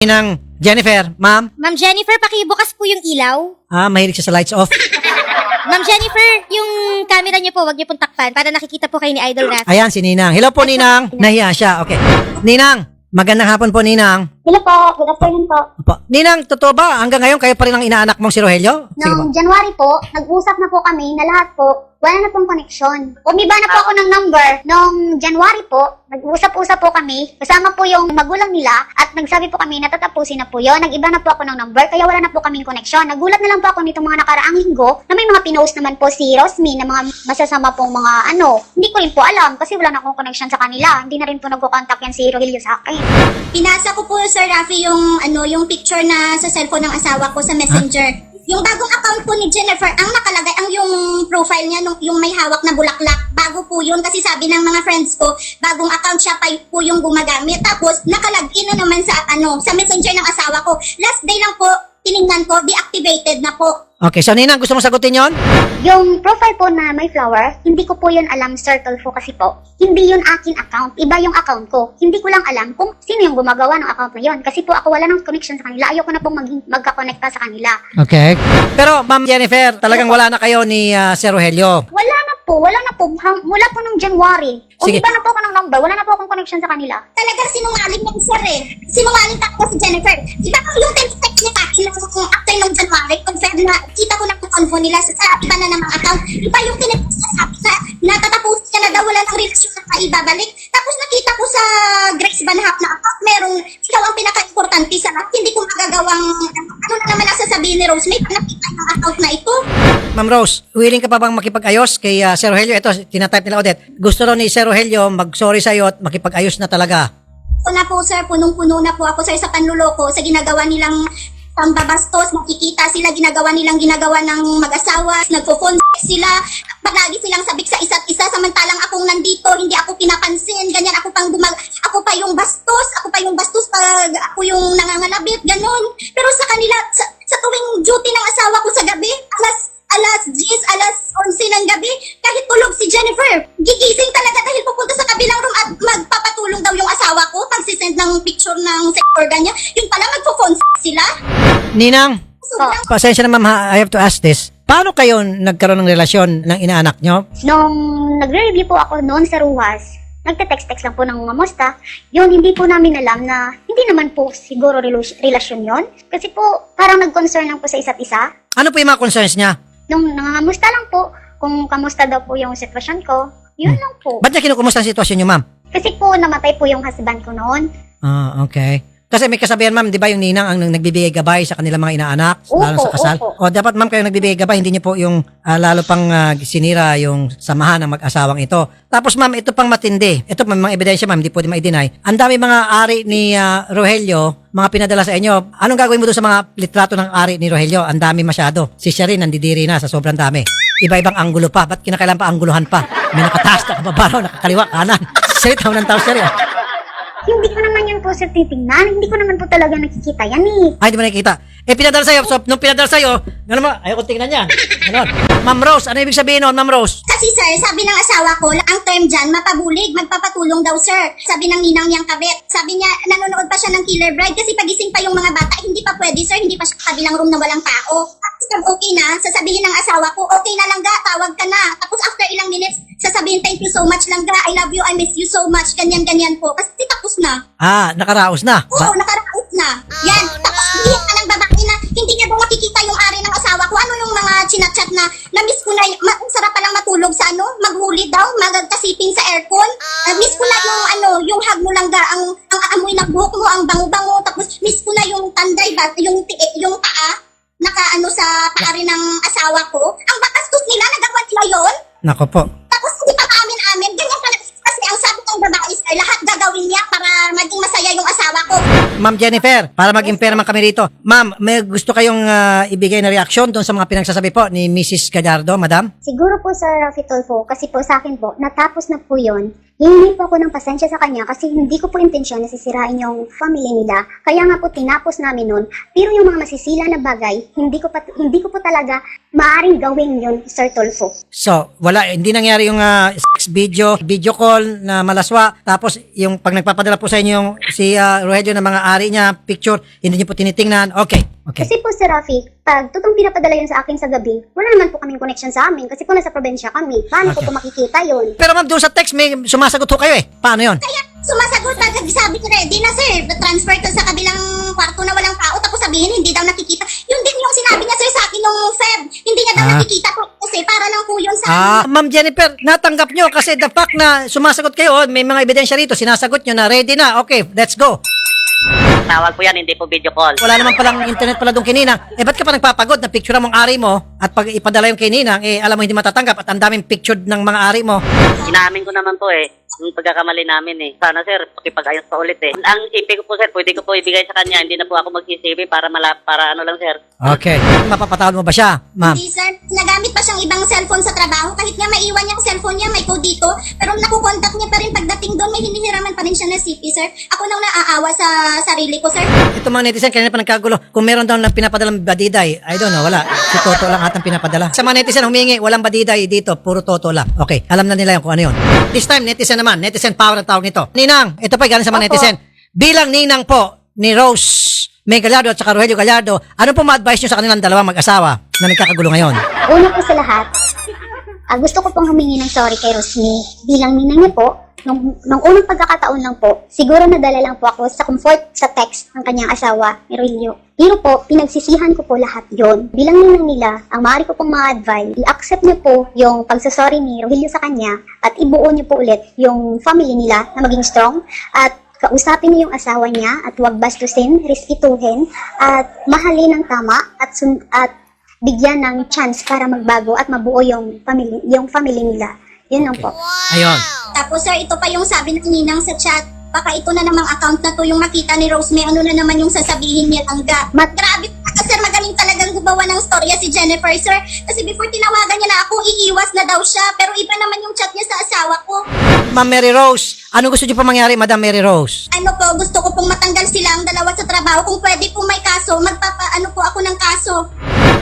Ninang Jennifer, ma'am. Ma'am Jennifer, pakibukas po yung ilaw. Mahilig siya sa lights off. Ma'am Jennifer, yung camera niyo po, wag niyo pong takpan para nakikita po kayo ni Idol Rafi. Ayan, si Ninang. Hello po, Ninang. Nahiya siya. Okay. Ninang, magandang hapon po, Ninang. Hello po, good afternoon po. Opo. Ninang, totoo ba? Hanggang ngayon, kayo pa rin ang inaanak mong si Rogelio? Sige po. Noong January po, nag-usap na po kami na lahat po, wala na pong koneksyon. Umiba na po ako ng number. Noong January po, nag-usap-usap po kami, kasama po yung magulang nila, at nagsabi po kami na tatapusin na po yun. Nag-iba na po ako ng number, kaya wala na po kaming koneksyon. Nagulat na lang po ako nitong mga nakaraang linggo, na may mga pinost naman po si Rosmi, na mga masasama pong mga hindi ko rin po alam, kasi wala na akong koneksyon sa kanila. Hindi na rin po nagko-contact yan si Rogelio sa akin. Pinasa ko po, Sir Rafi, yung picture na sa cellphone ng asawa ko sa Messenger. Yung bagong account po ni Jennifer, ang nakalagay, ang yung profile niya, yung may hawak na bulaklak, bago po yun. Kasi sabi ng mga friends ko, bagong account siya pa po yung gumagamit. Tapos, nakalagin na naman sa Messenger ng asawa ko. Last day lang po, tinignan ko, deactivated na po. Okay, so Ninang, gusto mo sagutin yon? Yung profile po na may flower, hindi ko po yun alam, circle po kasi po. Hindi yun akin account, iba yung account ko. Hindi ko lang alam kung sino yung gumagawa ng account na yun. Kasi po ako wala ng connection sa kanila. Ayoko na pong magka-connecta sa kanila. Okay. Pero, Ma'am Jennifer, talagang wala na kayo ni Sir Rogelio. Wala na po. Mula po nung January. Sige. Umiba na po ako ng number. Wala na po akong connection sa kanila. Talagang sinungaling yan, Sir eh. Sinungaling talaga si Jennifer. Diba yung text niya after nung January, confirm na kita ko na kung convo nila sa iba na namang account. Iba yung tinext niya sabi na natatapos ka na daw, wala ng relasyon na maibabalik. Tapos nakita ko sa Grace Banhap na account, merong ikaw ang pinaka-importante sa lahat. Hindi ko magagawang, ano na naman ang sasabihin ni Rosemary pag nakita yung account na ito. Ma'am Rose, willing ka pa bang makipag-ayos kay Sir Rogelio? Ito, tinatype nila Odette. Gusto raw ni Sir Rogelio mag-sorry sa'yo at makipag-ayos na talaga. Ako na po, sir, punong-puno na po ako, sir, sa panluloko, sa ginagawa nilang pambabastos, nakikita sila, ginagawa ng mag-asawa, nagpo-phone sila, palagi silang sabik sa isa't isa, samantalang akong nandito, hindi ako pinapansin, ganyan, ako pa yung bastos pag ako yung nangangalabit, ganon. Pero sa kanila, sa tuwing duty ng asawa ko sa gabi, alas 10, alas 11 ng gabi, kahit tulog si Jennifer, gigising talaga dahil pupunta sa kabilang room at magpapatulong daw yung asawa ko, pagsisend ng picture ng sex organ niya, yung pala magpo-phone sila. Ninang, Sobrang pasensya na ma'am, I have to ask this. Paano kayo nagkaroon ng relasyon ng inaanak nyo? Nung nagre-review po ako noon sa Ruwas, nagte-text-text lang po ng mga musta. Yun, hindi po namin alam na hindi naman po siguro relasyon yon. Kasi po, parang nag-concern lang po sa isa't isa. Ano po yung mga concerns niya? Nung nangangamusta lang po, kung kamusta daw po yung sitwasyon ko, yun lang po. Ba't niya kinukumusta ang sitwasyon niyo, ma'am? Kasi po, namatay po yung husband ko noon. Okay. Kasi may kasabihan, ma'am, di ba yung ninang ang nagbibigay gabay sa kanilang mga inaanak, lalo sa kasal? Opo. O dapat, ma'am, kayo nagbibigay gabay, hindi niyo po yung lalo pang sinira yung samahan ng mag-asawang ito. Tapos, ma'am, ito pang matindi. Ito pang mga ebidensya, ma'am, hindi pwede ma-deny. Ang dami mga ari ni Rogelio, mga pinadala sa inyo. Anong gagawin mo doon sa mga litrato ng ari ni Rogelio? Ang dami masyado. Si Sherry, nandidiri na sa sobrang dami. Iba-ibang anggulo pa. Ba't kinakailan pa angguluhan pa? May nakataas, nakababaraw, nakakaliwa, kanan. Sherry, taon ng taon, Sherry. Hindi ko naman yun po sir titingnan. Hindi ko naman po talaga nakikita yan eh. Ay, di mo nakikita. Pinadala sa'yo. So, nung pinadala sa'yo, gano'n mo, ayaw ko tingnan yan. Gano'n. Ma'am Rose, ano ibig sabihin nun, Ma'am Rose? Kasi sir, sabi ng asawa ko, ang term dyan, mapabulig, magpapatulong daw sir. Sabi ng ninang niyang kabit. Sabi niya, nanonood pa siya ng Killer Bride kasi pagising pa yung mga bata, hindi pa pwede sir, hindi pa siya kabilang room na walang tao. Tapos pag okay na, sasabihin ng asawa ko, okay na lang ga, tawag ka na. Tapos after ilang minutes, sasabihin, thank you so much lang ga, I love you, I miss you so much, ganyan-ganyan po. Kasi tapos na. Nakaraos na. Oo, nakaraos na. Yan. Tapos hindi ka ng babae na hindi niya daw makikita yung ari ng asawa ko. Ano yung mga chinachat na miss ko na, sarap palang matulog sa maghuli daw, magkasiping sa aircon. Miss ko na yung yung hug mo lang ga, ang amoy ng buhok mo, ang bango-bango. Tapos miss ko na yung tanday ba, yung paa, sa paari ng asawa ko. Ang bakastos nila, nagawa nila yun. Nako po. Talaga hindi pa maamin-amin. Ganyan pala. Kasi ang sabi ng babae, lahat gagawin niya para maging masaya yung asawa ko. Ma'am Jennifer, para maging fair naman kami rito. Ma'am, may gusto kayong ibigay na reaksyon doon sa mga pinagsasabi po ni Mrs. Gallardo, madam? Siguro po Sir Rafi Tulfo, kasi po sa akin po, natapos na po yun. Hihingi po ako ng pasensya sa kanya kasi hindi ko po intensyon na sisirain yung family nila. Kaya nga po tinapos namin nun. Pero yung mga masisila na bagay, hindi ko po talaga maaaring gawin yun, Sir Tulfo. So, hindi nangyari yung sex video call na malaswa. Tapos, yung pag nagpapadala po sa inyo yung si Rogelio ng mga ari niya, picture, hindi niyo po tinitingnan. Okay. Kasi po, Sir Rafi, pag totoong pinapadala yun sa akin sa gabi, wala naman po kaming connection sa amin kasi po nasa probinsya kami. Paano ko po makikita yun? Pero ma'am, doon sa text may sumasagot ho kayo eh. Paano yon? Kaya sumasagot na, sabi ko ready na sir, transfer ko sa kabilang kwarto na walang tao, tapos sabihin hindi daw nakikita. Yun din yung sinabi niya sir sa akin nung Feb, hindi niya daw nakikita po kasi para lang po yun sa Ma'am Jennifer, natanggap nyo kasi the fact na sumasagot kayo, may mga ebidensya rito, sinasagot nyo na ready na. Okay, let's go. Tawag po yan, hindi po video call. Wala naman palang internet pala doon kay Ninang. Ba't ka pa nagpapagod na picture mong ari mo at pag ipadala yung kay Ninang, alam mo hindi matatanggap at ang daming picture ng mga ari mo. Inamin ko naman po yung pagkakamali namin Sana sir, pakipag-ayos pa ulit Ang CP ko po sir, pwede ko po ibigay sa kanya. Hindi na po ako mag-CCP para ano lang sir. Okay. Mapapatawad mo ba siya, ma'am? Hindi sir, nagamit pa siyang ibang cellphone sa trabaho. Kahit nga maiwan niya ang cellphone niya, may code dito. Pero nakukontak niya pa rin pagdating doon, may hinihiraman pa rin siya na CP sir. Ako nang naaawa sa sarili ko sir. Ito mga netizen, kanina pa nagkagulo. Kung meron daw lang pinapadalang badiday, I don't know, wala. Si Toto lang atang pinapadala. Sa mga netizen humingi, walang badiday dito, puro Toto lang. Okay, alam na nila yung kung ano yun. This time, netizen naman, netizen power ang tawag nito. Ninang, ito pa galing sa mga netizen. Bilang ninang po ni Rose May Gallardo at saka Rogelio Gallardo, ano po ma-advise nyo sa kanilang dalawang mag-asawa na nagkakagulo ngayon? Una po sa lahat, gusto ko pong humingi ng sorry kay Rosme. Bilang ninang niya po, nung unang pagkakataon lang po, siguro nadala lang po ako sa comfort sa text ng kanyang asawa, ni Rogelio. Pero po, pinagsisihan ko po lahat yon. Bilang ninang nila, ang maaari ko pong ma-advise, i-accept niyo po yung pagsasorry ni Rogelio sa kanya at ibuo niyo po ulit yung family nila na maging strong at kausapin niyo yung asawa niya at huwag bastusin, respetuhin at mahalin ng tama at bigyan ng chance para magbago at mabuo yung family nila. Yun lang po. Ayun. Tapos sir, ito pa yung sabi ng ninang sa chat. Baka ito na namang account na to yung makita ni Rose May. Ano na naman yung sasabihin niya langga. Grabe, sir, magaling talagang gumawa ng storya si Jennifer, sir. Kasi before tinawagan niya na ako, iiwas na daw siya. Pero iba naman yung chat niya sa asawa ko. Ma'am Mary Rose, ano gusto niyo pa mangyari, Madam Mary Rose? Ano po, gusto ko pong matanggal sila ang dalawa sa trabaho. Kung pwede po may kaso, magpapaano po ako ng kaso.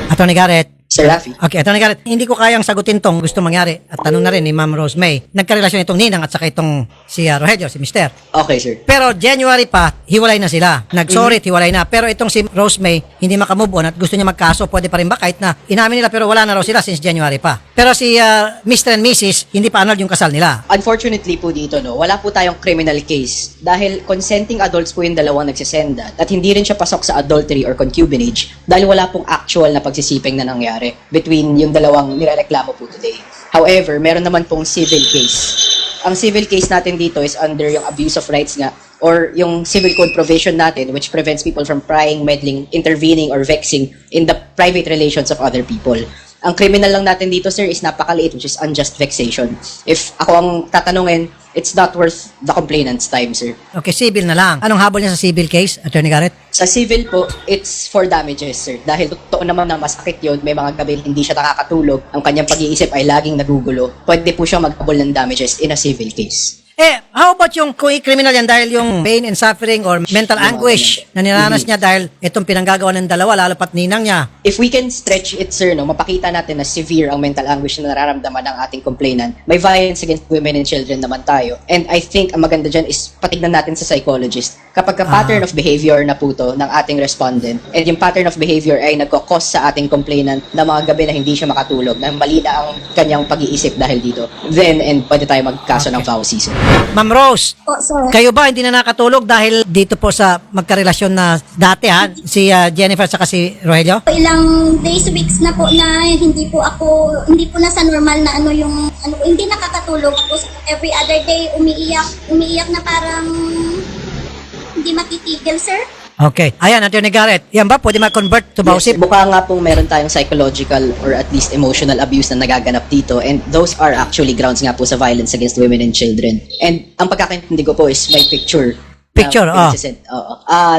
Attorney Garrett. Sir Rafi. Okay, Attorney Garrett, hindi ko kayang sagutin tong gusto mangyari at tanong na rin ni Ma'am Rose May. Nagkarelasyon itong ninang at saka itong si Rogelio, si Mister. Okay, sir. Pero January pa, hiwalay na sila. Nag-sorry, hiwalay na. Pero itong si Rose May, hindi makamove on at gusto niya magkaso, pwede pa rin ba kahit na inamin nila pero wala na raw sila since January pa. Pero si Mr. and Mrs., hindi pa annulled yung kasal nila. Unfortunately po dito, wala po tayong criminal case dahil consenting adults po yung dalawang nagsisenda at hindi rin siya pasok sa adultery or concubinage dahil wala pong actual na pagsisiping na nangyari between yung dalawang nirereklamo po today. However, meron naman pong civil case. Ang civil case natin dito is under yung abuse of rights nga or yung civil code provision natin which prevents people from prying, meddling, intervening, or vexing in the private relations of other people. Ang criminal lang natin dito, sir, is napakaliit, which is unjust vexation. If ako ang tatanungin, it's not worth the complainant's time, sir. Okay, civil na lang. Anong habol niya sa civil case, Attorney Garrett? Sa civil po, it's for damages, sir. Dahil totoo naman na masakit yun, may mga gabi hindi siya nakakatulog, ang kanyang pag-iisip ay laging nagugulo, pwede po siya mag-habol ng damages in a civil case. How about yung kung i-criminal yan dahil yung pain and suffering or mental anguish na niranas niya dahil itong pinanggagawa ng dalawa, lalo pat ninang niya? If we can stretch it, sir, mapakita natin na severe ang mental anguish na nararamdaman ng ating complainant. May violence against women and children naman tayo. And I think ang maganda dyan is patignan natin sa psychologist. Kapag pattern of behavior na po to ng ating respondent, and yung pattern of behavior ay nagkakos sa ating complainant na mga gabi na hindi siya makatulog, na mali na ang kanyang pag-iisip dahil dito, then and pwede tayo magkaso ng vowsy, sir. Ma'am Rose, Po, sir. kayo ba hindi na nakatulog dahil dito po sa magkarelasyon na dati si Jennifer at si Rogelio? Ilang days, weeks na po na hindi po nasa normal na hindi nakakatulog ako. Every other day, umiiyak na parang hindi matitigil, sir. Okay. Ayan, Attorney Garrett, yan ba pwede ma-convert to Yes, vowsy? mukha nga pong meron tayong psychological or at least emotional abuse na nagaganap dito and those are actually grounds nga po sa violence against women and children. And ang pagkakaintindi ko po is may picture. Picture, na pinasisend.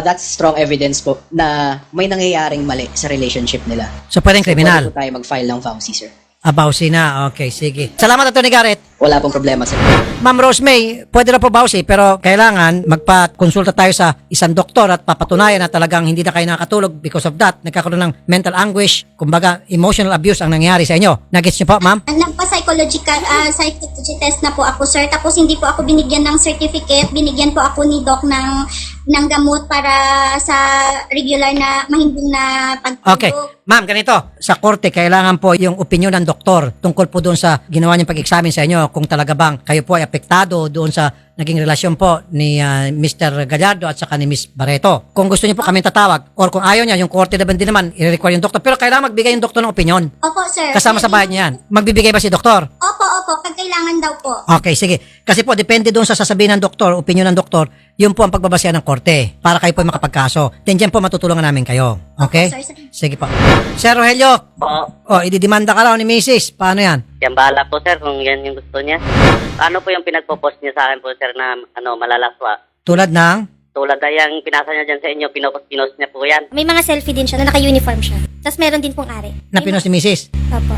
That's strong evidence po na may nangyayaring mali sa relationship nila. So pwedeng So, kriminal. pwede po tayo mag-file ng vowsy, sir. Bawsi na. Okay, sige. Salamat, Atty. Garrett. Wala pong problema, sir. Ma'am Rosemay, pwede na po bawsi, pero kailangan magpa-konsulta tayo sa isang doktor at papatunayan na talagang hindi na kayo nakatulog because of that. Nagkakaroon ng mental anguish, kumbaga emotional abuse ang nangyari sa inyo. Nagets niyo po, ma'am? Nagpa-psychological psychology test na po ako, sir. Tapos hindi po ako binigyan ng certificate. Binigyan po ako ni Doc ng gamot para sa regular na mahimbing na pagtulog. Okay. Ma'am, ganito. Sa korte, kailangan po yung opinion ng doktor tungkol po doon sa ginawa niyang pag-examine sa inyo kung talaga bang kayo po ay apektado doon sa naging relasyon po ni Mr. Gallardo at saka ni Miss Barreto. Kung gusto niyo po kami tatawag or kung ayaw niya, yung korte naman din naman, i-require yung doktor. Pero kailangan magbigay yung doktor ng opinion. Opo, sir. Kasama sa bahay niya yan. Magbibigay ba si doktor? Opo, pag kailangan daw po. Okay, sige. Kasi po, depende doon sa sasabihin ng doktor, opinion ng doktor, yun po ang pagbabasehan ng korte para kayo po ay makapagkaso. Then dyan po matutulungan namin kayo. Okay? Opo, sir. Sige po. Sir Rogelio, ididimanda ka raw ni Mrs. Paano yan? Yan bahala po sir kung yan yung gusto niya. Ano po yung pinagpo-post niya sa akin po sir na malalaswa? Tulad ng? Tulad na yung pinasa niya dyan sa inyo, pinost niya po yan. May mga selfie din siya na naka-uniform siya. Tapos meron din pong ari. Napinos ni Mrs. Opo.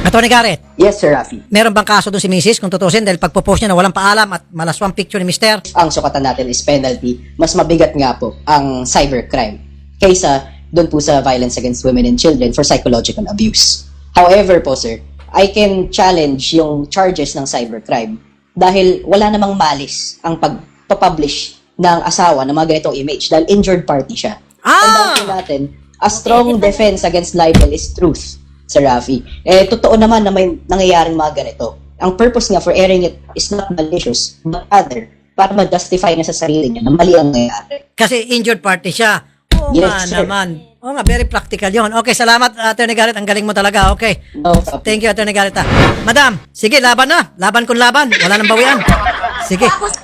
Atty. Garrett, Yes, Sir Rafi. meron bang kaso doon si Mrs. kung tutusin dahil pagpo-post niya na walang paalam at malaswang picture ni Mr.? Ang sukatan natin is penalty. Mas mabigat nga po ang cybercrime kaysa doon po sa violence against women and children for psychological abuse. However po, sir, I can challenge yung charges ng cybercrime dahil wala namang malis ang pagpapublish ng asawa ng mga ganitong image dahil injured party siya. Tandaan po natin, a strong defense against libel is truth, Sir Rafi. Totoo naman na may nangyayaring mga ganito. Ang purpose nga for airing it is not malicious, but rather para ma-justify na sa sarili niya na mali ang nangyayari. Kasi injured party siya. Oo Yes, nga sir. naman. Oo nga, very practical yon. Okay, salamat Atty. Garrett. Ang galing mo talaga. Okay. No, Rafi. Thank you, Atty. Garrett. Madam, sige, laban na. Laban kung laban. Wala nang bawian. Sige. Tapos,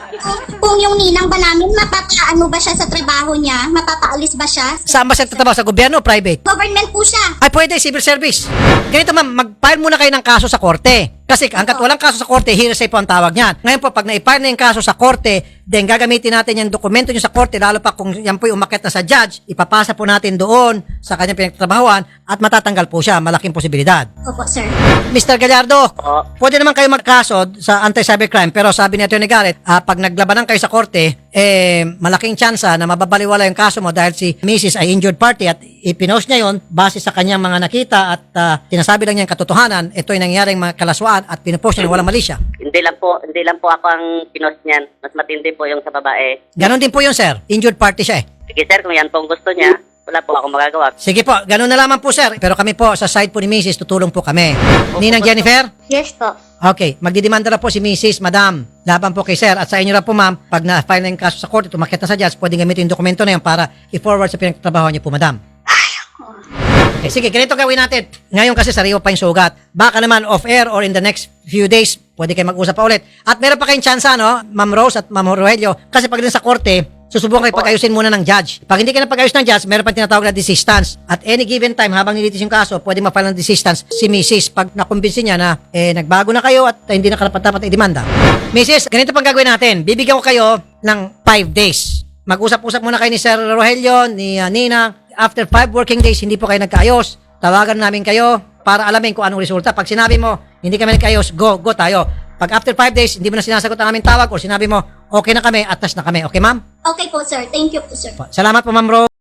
kung yung ninang ba namin, mapapaano ba siya sa trabaho niya? Mapapaalis ba siya? Saan ba siya tatrabaho? Sa gobyerno o private? Government po siya. Ay, pwede, civil service. Ganito ma'am, mag-file muna kayo ng kaso sa korte. Kasi hanggat walang kaso sa korte, hearsay po ang tawag niyan. Ngayon po, pag na-file na yung kaso sa korte, then gagamitin natin yung dokumento nyo sa korte, lalo pa kung yan po yung umakyat na sa judge, ipapasa po natin doon sa kanyang pinagtatrabahuan at matatanggal po siya. Malaking posibilidad. Opo, sir. Mr. Gallardo, Oo. pwede naman kayo magkaso sa anti-cybercrime, pero sabi ni Atty. Garrett, pag naglabanan kayo sa korte, malaking tsansa na mababaliwala yung kaso mo dahil si Mrs. ay injured party at ipinost niya yon base sa kanyang mga nakita at sinasabi lang niya ang katotohanan, ito ay nangyaring mga kalaswaan at pinupost niya na walang mali siya. Hindi lang po ako ang pinost niyan. Mas matindi po yung sa babae. Ganon din po yun, sir. Injured party siya eh. Sige sir, kung yan po ang gusto niya, wala po akong magagawa. Sige po, ganon na lamang po, sir. Pero kami po, sa side po ni Mrs., tutulong po kami. Ninang Jennifer? Yes po. Okay, magdidemanda na po si Mrs. Madam. Laban po kay sir. At sa inyo na po, ma'am, pag na-file na yung kaso sa court, tumakit na sa judge, pwedeng gamitin yung dokumento na yun para i-forward sa pinagtatrabaho niyo po, madam. Okay, sige, ganito gawin natin. Ngayon kasi sariwa pa yung sugat. Baka naman off-air or in the next few days, pwede kayo mag-usap pa ulit. At meron pa kayong tsansa, no, Ma'am Rose at Ma'am Rogelio, kasi pag din sa korte, susubukan kayo pag-ayusin muna ng judge. Pag hindi ka na pag-ayos ng judge, meron pa tinatawag na desistance. At any given time, habang nilitis yung kaso, pwede ma-file ng desistance si Mrs. Pag nakumbinsin niya na nagbago na kayo at hindi na karapat-dapat i-demanda. Mrs., ganito pang gagawin natin. Bibigyan ko kayo ng 5 days. Mag-usap-usap muna kayo ni Sir Rogelio, ni Nina. After 5 working days, hindi po kayo nagkaayos. Tawagan namin kayo para alamin kung anong resulta. Pag sinabi mo, hindi kami nagkaayos, go tayo. Pag after 5 days, hindi mo na sinasagot ang aming tawag o sinabi mo, okay na kami, atas na kami. Okay, ma'am? Okay po, sir. Thank you po, sir. Salamat po, Ma'am Rose.